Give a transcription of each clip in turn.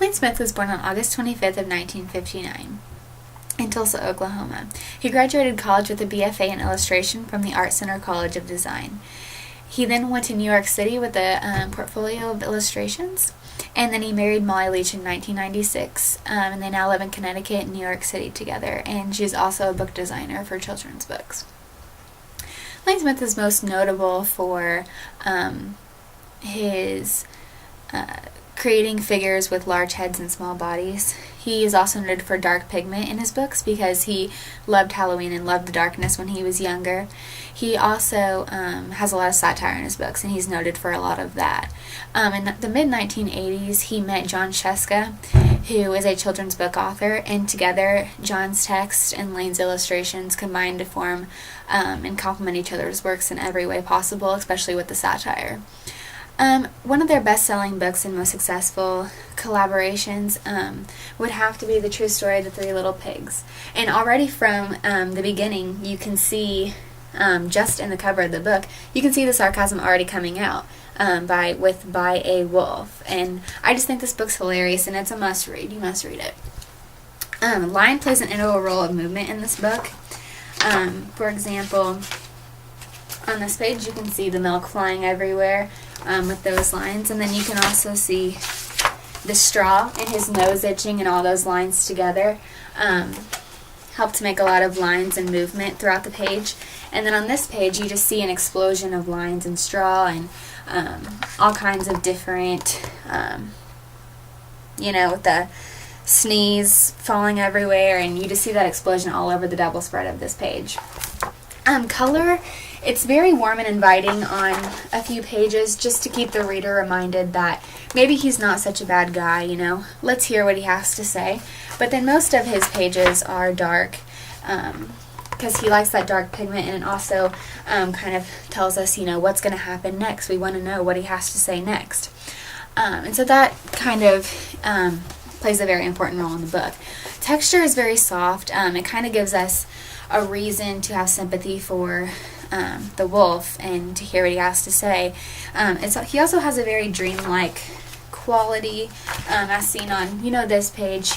Lane Smith was born on August 25th of 1959 in Tulsa, Oklahoma. He graduated college with a BFA in illustration from the Art Center College of Design. He then went to New York City with a portfolio of illustrations, and then he married Molly Leach in 1996, and they now live in Connecticut and New York City together, and she's also a book designer for children's books. Lane Smith is most notable for his creating figures with large heads and small bodies. He is also noted for dark pigment in his books because he loved Halloween and loved the darkness when he was younger. He also has a lot of satire in his books, and he's noted for a lot of that. In the mid-1980s, he met John Sheska, who is a children's book author, and together John's text and Lane's illustrations combined to form and complement each other's works in every way possible, especially with the satire. One of their best-selling books and most successful collaborations would have to be The True Story of the Three Little Pigs. And already from the beginning, you can see, just in the cover of the book, you can see the sarcasm already coming out by a wolf. And I just think this book's hilarious, and it's a must-read. You must read it. Line plays an integral role of movement in this book. For example, on this page, you can see the milk flying everywhere with those lines, and then you can also see the straw and his nose itching and all those lines together help to make a lot of lines and movement throughout the page. And then on this page, you just see an explosion of lines and straw and all kinds of different, with the sneeze falling everywhere, and you just see that explosion all over the double spread of this page. Color, it's very warm and inviting on a few pages just to keep the reader reminded that maybe he's not such a bad guy, Let's hear what he has to say. But then most of his pages are dark because he likes that dark pigment, and it also kind of tells us, what's going to happen next. We want to know what he has to say next. And so that kind of plays a very important role in the book. Texture is very soft. It kind of gives us a reason to have sympathy for the wolf and to hear what he has to say. He also has a very dreamlike quality, as seen on this page.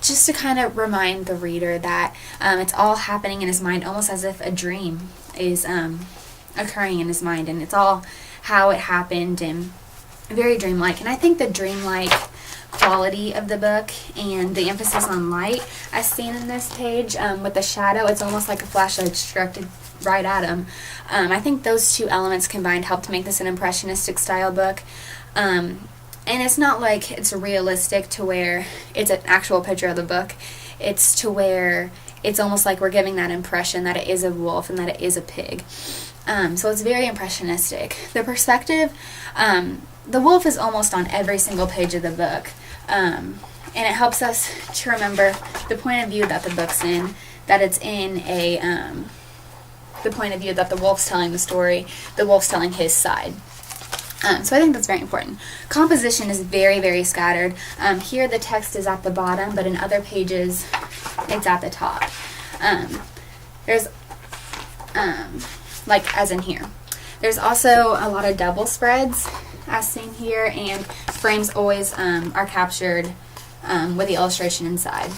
Just to kind of remind the reader that it's all happening in his mind, almost as if a dream is occurring in his mind, and it's all how it happened, and very dreamlike. And I think the dreamlike quality of the book and the emphasis on light, as seen in this page, with the shadow, it's almost like a flashlight directed right at him. I think those two elements combined help to make this an impressionistic style book. And it's not like it's realistic to where it's an actual picture of the book. It's to where it's almost like we're giving that impression that it is a wolf and that it is a pig. So it's very impressionistic. The perspective, the wolf is almost on every single page of the book. And it helps us to remember the point of view that the book's in, that it's in the point of view that the wolf's telling the story, the wolf's telling his side. So I think that's very important. Composition is very, very scattered. Here the text is at the bottom, but in other pages it's at the top. There's, as in here. There's also a lot of double spreads, as seen here, and frames always are captured with the illustration inside.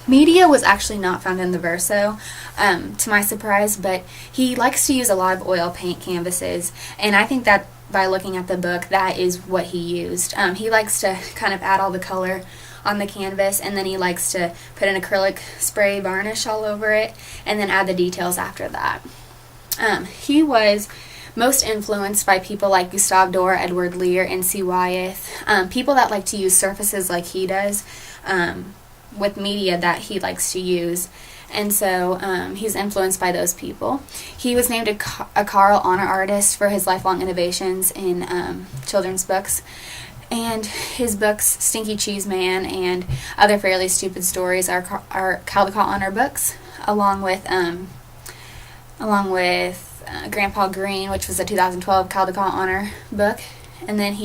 Media was actually not found in the verso, to my surprise, but he likes to use a lot of oil paint canvases, and I think that by looking at the book, that is what he used. He likes to kind of add all the color on the canvas, and then he likes to put an acrylic spray varnish all over it, and then add the details after that. He was most influenced by people like Gustave Doré, Edward Lear, N.C. Wyeth, people that like to use surfaces like he does, with media that he likes to use. And so he's influenced by those people. He was named a Carl Honor Artist for his lifelong innovations in children's books. And his books, Stinky Cheese Man and Other Fairly Stupid Stories, are Caldecott Honor books, along with Grandpa Green, which was a 2012 Caldecott Honor book. And then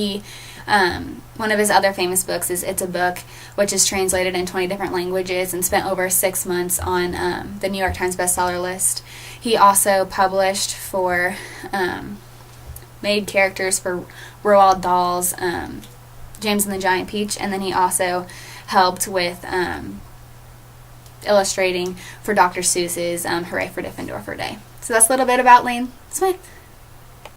one of his other famous books is It's a Book, which is translated in 20 different languages and spent over 6 months on the New York Times bestseller list. He also published made characters for Roald Dahl's James and the Giant Peach, and then he also helped with illustrating for Dr. Seuss's Hooray for Diffendorfer Day. So that's a little bit about Lane Smith.